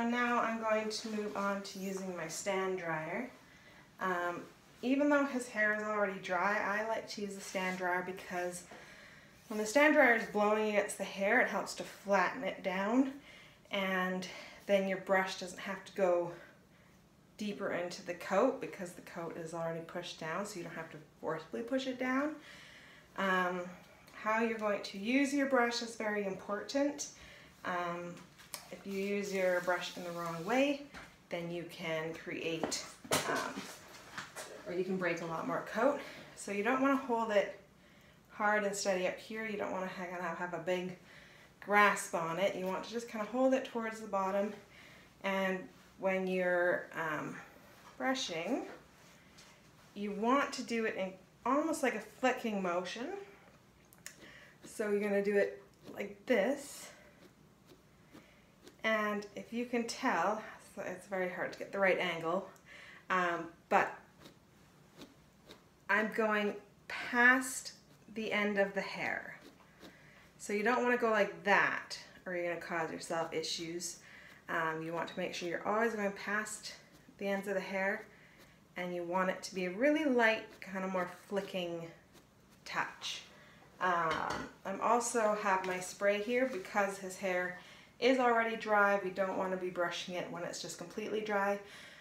So now I'm going to move on to using my stand dryer. Even though his hair is already dry, I like to use the stand dryer because when the stand dryer is blowing against the hair, it helps to flatten it down, and then your brush doesn't have to go deeper into the coat because the coat is already pushed down, so you don't have to forcibly push it down. How you're going to use your brush is very important. If you use your brush in the wrong way, then you can create or you can break a lot more coat. So you don't want to hold it hard and steady up here. You don't want to have a big grasp on it. You want to just kind of hold it towards the bottom, and when you're brushing, you want to do it in almost like a flicking motion. So you're going to do it like this, and if you can tell, so it's very hard to get the right angle, but I'm going past the end of the hair. So you don't want to go like that, or you're going to cause yourself issues. You want to make sure you're always going past the ends of the hair, and you want it to be a really light, kind of more flicking touch. I'm also have my spray here because his hair is already dry. We don't want to be brushing it when it's just completely dry.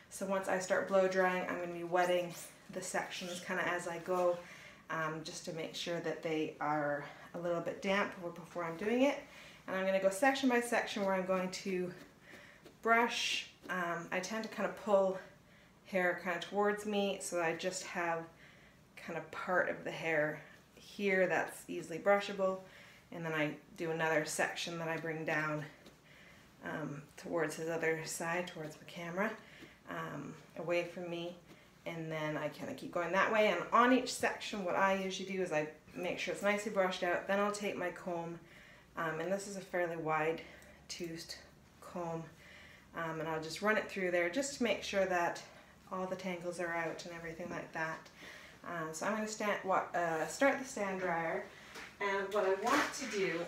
So once I start blow drying, I'm going to be wetting the sections kind of as I go, just to make sure that they are a little bit damp before I'm doing it. And I'm going to go section by section where I'm going to brush. I tend to kind of pull hair kind of towards me, so I just have kind of part of the hair here that's easily brushable, and then I do another section that I bring down towards his other side, towards the camera, away from me, and then I kind of keep going that way. And on each section, what I usually do is I make sure it's nicely brushed out. Then I'll take my comb, and this is a fairly wide toothed comb, and I'll just run it through there just to make sure that all the tangles are out and everything like that. So I'm going to start the stand dryer, and what I want to do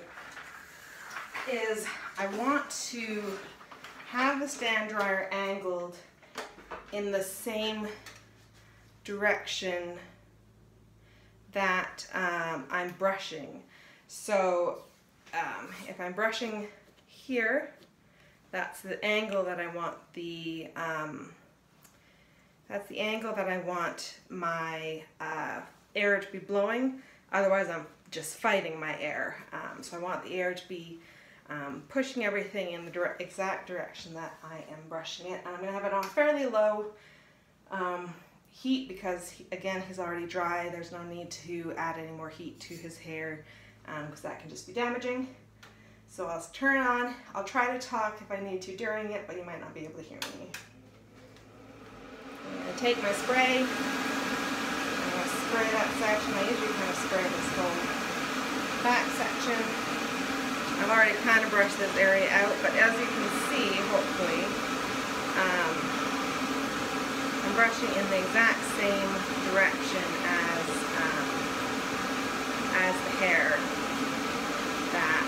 is I want to have the stand dryer angled in the same direction that I'm brushing. So if I'm brushing here, that's the angle that I want my air to be blowing. Otherwise, I'm just fighting my air. So I want the air to be pushing everything in the exact direction that I am brushing it. And I'm going to have it on fairly low heat because, again, he's already dry. There's no need to add any more heat to his hair because that can just be damaging. So I'll turn it on. I'll try to talk if I need to during it, but you might not be able to hear me. I'm going to take my spray. I'm going to spray that section. I usually kind of spray this whole back section. I've already kind of brushed this area out, but as you can see, hopefully, I'm brushing in the exact same direction as the hair that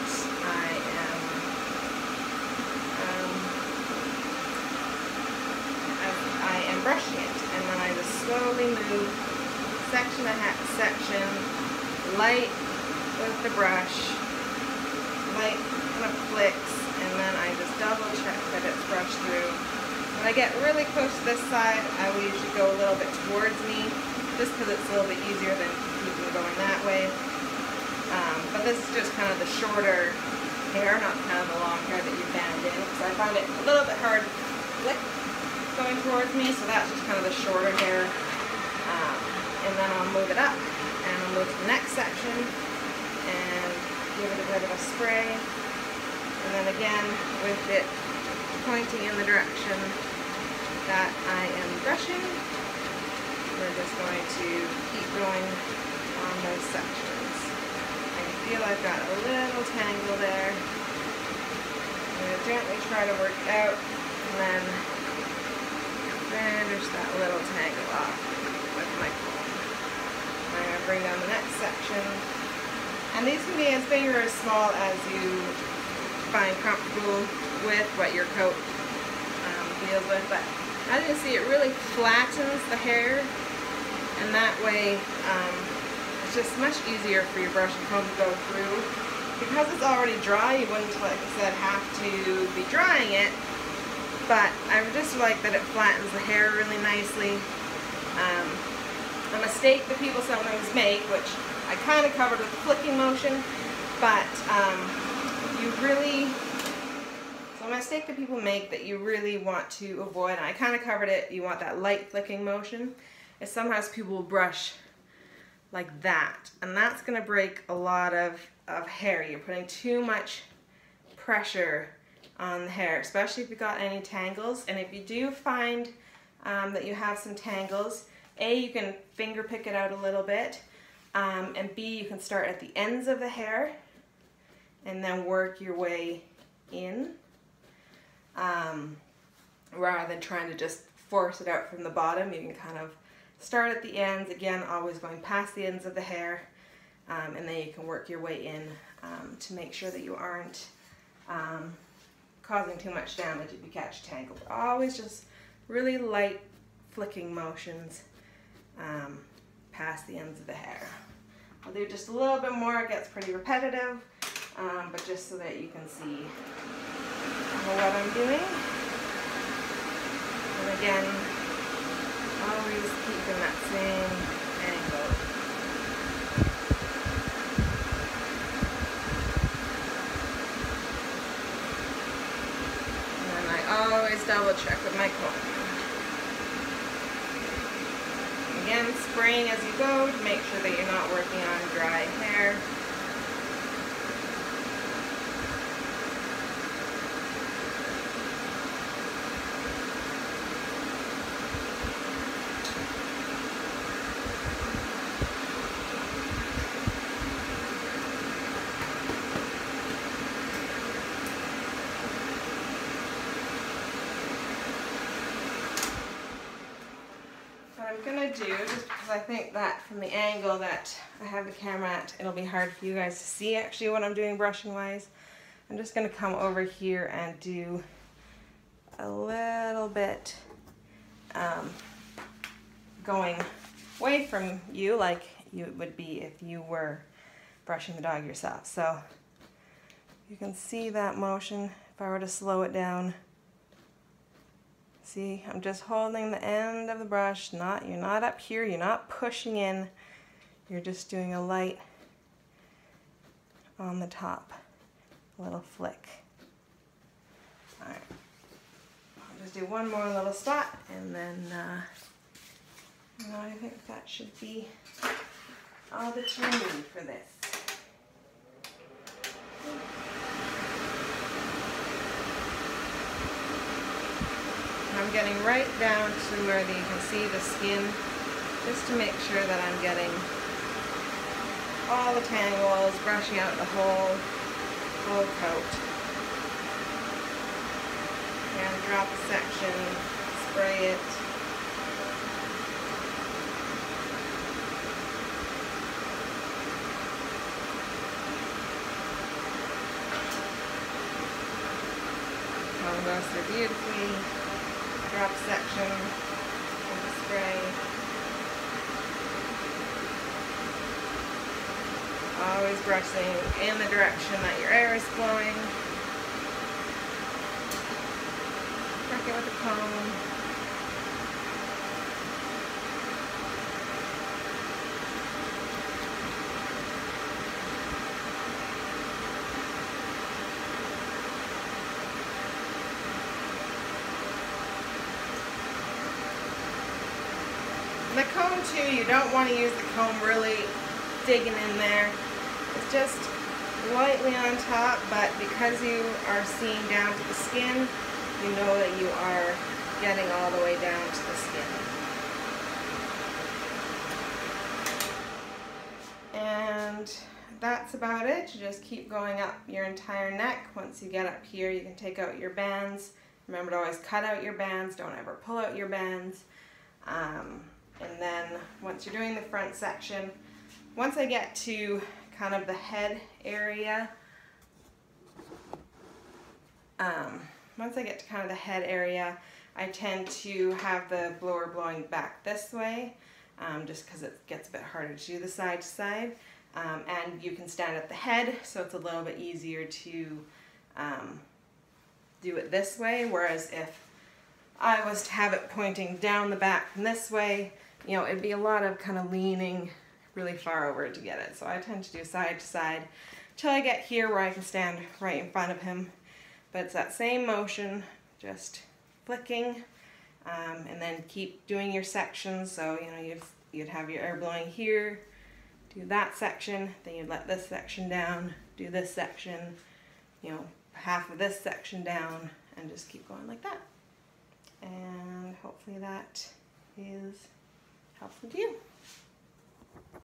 I am brushing it, and then I just slowly move section to section, light with the brush, light kind of flicks, and then I just double check that it's brushed through. When I get really close to this side, I will usually go a little bit towards me, just because it's a little bit easier than keeping going that way. But this is just kind of the shorter hair, not kind of the long hair that you band in, because I find it a little bit hard to flick going towards me, so that's just kind of the shorter hair. And then I'll move it up, and I'll move to the next section, and give it a bit of a spray, and then again with it pointing in the direction that I am brushing, we're just going to keep going on those sections. I can feel I've got a little tangle there. I'm going to gently try to work it out, and then finish that little tangle off with my comb. I'm going to bring down the next section. And these can be as big or as small as you find comfortable with, what your coat deals with, but as you can see, it really flattens the hair, and that way it's just much easier for your brush and comb to go through. Because it's already dry, you wouldn't, like I said, have to be drying it, but I just like that it flattens the hair really nicely. A mistake that people sometimes make, which I kind of covered with the flicking motion, but so a mistake that people make that you really want to avoid, and I kind of covered it, you want that light flicking motion, is sometimes people will brush like that, and that's going to break a lot of hair. You're putting too much pressure on the hair, especially if you've got any tangles. And if you do find that you have some tangles, A, you can finger pick it out a little bit, and B, you can start at the ends of the hair and then work your way in, rather than trying to just force it out from the bottom. You can kind of start at the ends, again, always going past the ends of the hair, and then you can work your way in to make sure that you aren't causing too much damage if you catch a tangle. But always just really light flicking motions past the ends of the hair. I'll do just a little bit more, it gets pretty repetitive, but just so that you can see what I'm doing. And again, always keeping that same angle. And then I always double check with my comb. Again, spraying as you go to make sure that you're not working on dry hair. Gonna do, just because I think that from the angle that I have the camera at, it'll be hard for you guys to see actually what I'm doing brushing wise. I'm just gonna come over here and do a little bit going away from you, like you would be if you were brushing the dog yourself. So you can see that motion. If I were to slow it down, see, I'm just holding the end of the brush, you're not up here, you're not pushing in, you're just doing a light on the top, a little flick. Alright, I'll just do one more little spot, and then I think that should be all that you need for this. I'm getting right down to where you can see the skin, just to make sure that I'm getting all the tangles, brushing out the whole coat. And drop a section, spray it. Comb goes through beautifully. Drop section of the spray. Always brushing in the direction that your air is flowing. Work it with the comb. The comb too, you don't want to use the comb really digging in there. It's just lightly on top, but because you are seeing down to the skin, you know that you are getting all the way down to the skin. And that's about it. You just keep going up your entire neck. Once you get up here, you can take out your bands. Remember to always cut out your bands. Don't ever pull out your bands. And then once you're doing the front section, once I get to kind of the head area, I tend to have the blower blowing back this way, just because it gets a bit harder to do the side to side. And you can stand at the head, so it's a little bit easier to do it this way, whereas if I was to have it pointing down the back from this way, you know, it'd be a lot of kind of leaning really far over to get it. So I tend to do side to side till I get here where I can stand right in front of him. But it's that same motion, just flicking, and then keep doing your sections. So, you know, you'd have your air blowing here, do that section, then you'd let this section down, do this section, you know, half of this section down, and just keep going like that. And hopefully that is helpful to you.